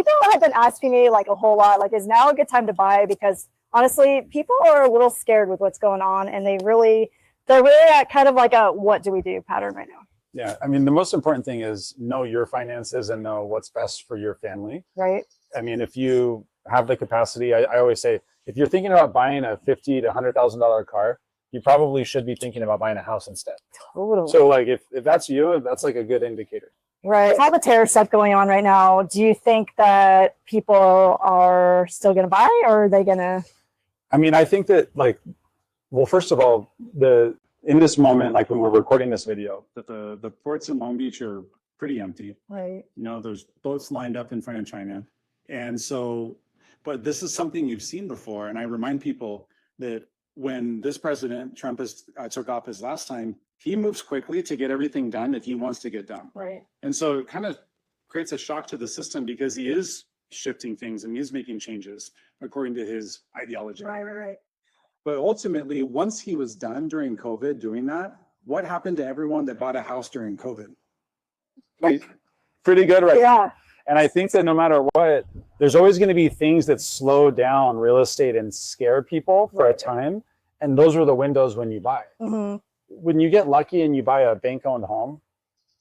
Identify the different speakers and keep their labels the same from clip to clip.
Speaker 1: people have been asking me like a whole lot, like, is now a good time to buy? Because honestly, people are a little scared with what's going on, and they're really at kind of like a what do we do pattern right now.
Speaker 2: Yeah, I mean, the most important thing is know your finances and know what's best for your family.
Speaker 1: Right.
Speaker 2: I mean, if you have the capacity, I always say, if you're thinking about buying a $50,000 to $100,000 car, you probably should be thinking about buying a house instead.
Speaker 1: Totally.
Speaker 2: So like, if that's you, that's like a good indicator.
Speaker 1: Right. With all the tariff stuff going on right now, do you think that people are still going to buy, or are they going to?
Speaker 2: I mean, I think that like, well, first of all, in this moment, like when we're recording this video, that the ports in Long Beach are pretty empty.
Speaker 1: Right.
Speaker 2: You know, there's boats lined up in front of China. And so, but this is something you've seen before. And I remind people that when this president, Trump, took office last time, he moves quickly to get everything done that he wants to get done.
Speaker 1: Right.
Speaker 2: And so it kind of creates a shock to the system because he is shifting things and he is making changes according to his ideology.
Speaker 1: Right.
Speaker 2: But ultimately, once he was done during COVID doing that, what happened to everyone that bought a house during COVID? Like, pretty good, right?
Speaker 1: Yeah.
Speaker 2: And I think that no matter what, there's always going to be things that slow down real estate and scare people for a time. And those are the windows when you buy.
Speaker 1: Mm-hmm.
Speaker 2: When you get lucky and you buy a bank-owned home,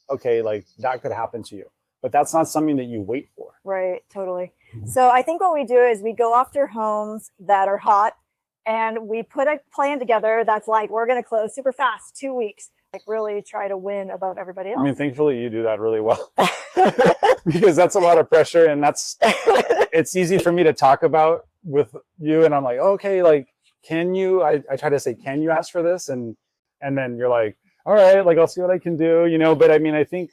Speaker 2: okay, like that could happen to you. But that's not something that you wait for.
Speaker 1: Right, totally. So I think what we do is we go after homes that are hot, and we put a plan together that's like, we're going to close super fast, 2 weeks, like really try to win above everybody else.
Speaker 2: I mean, thankfully you do that really well because that's a lot of pressure, and it's easy for me to talk about with you. And I'm like, okay, like, can you, I try to say, can you ask for this? And then you're like, all right, like, I'll see what I can do, you know? But I mean, I think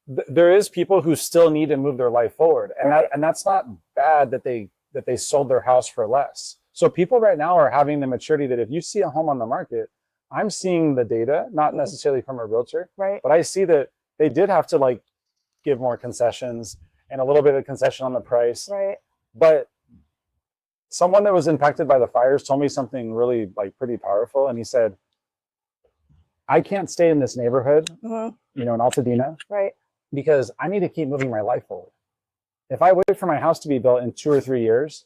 Speaker 2: there is people who still need to move their life forward. And that's not bad that they sold their house for less. So people right now are having the maturity that if you see a home on the market, I'm seeing the data, not necessarily from a realtor,
Speaker 1: right?
Speaker 2: But I see that they did have to like give more concessions and a little bit of concession on the price.
Speaker 1: Right.
Speaker 2: But someone that was impacted by the fires told me something really like pretty powerful. And he said, I can't stay in this neighborhood, you know, in Altadena,
Speaker 1: right?
Speaker 2: Because I need to keep moving my life forward. If I wait for my house to be built in 2 or 3 years,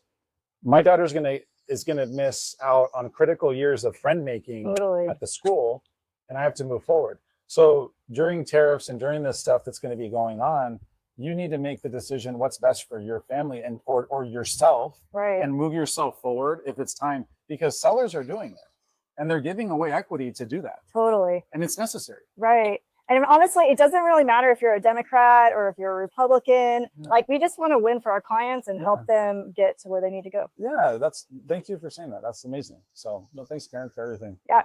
Speaker 2: my daughter's is gonna miss out on critical years of friend making at the school, and I have to move forward. So during tariffs and during this stuff that's going to be going on, you need to make the decision what's best for your family and or yourself,
Speaker 1: right?
Speaker 2: And move yourself forward if it's time, because sellers are doing it and they're giving away equity to do that.
Speaker 1: Totally.
Speaker 2: And it's necessary.
Speaker 1: Right. And honestly, it doesn't really matter if you're a Democrat or if you're a Republican. Yeah. Like, we just want to win for our clients and help them get to where they need to go.
Speaker 2: Yeah, thank you for saying that. That's amazing. So, no, thanks, Karen, for everything.
Speaker 1: Yeah.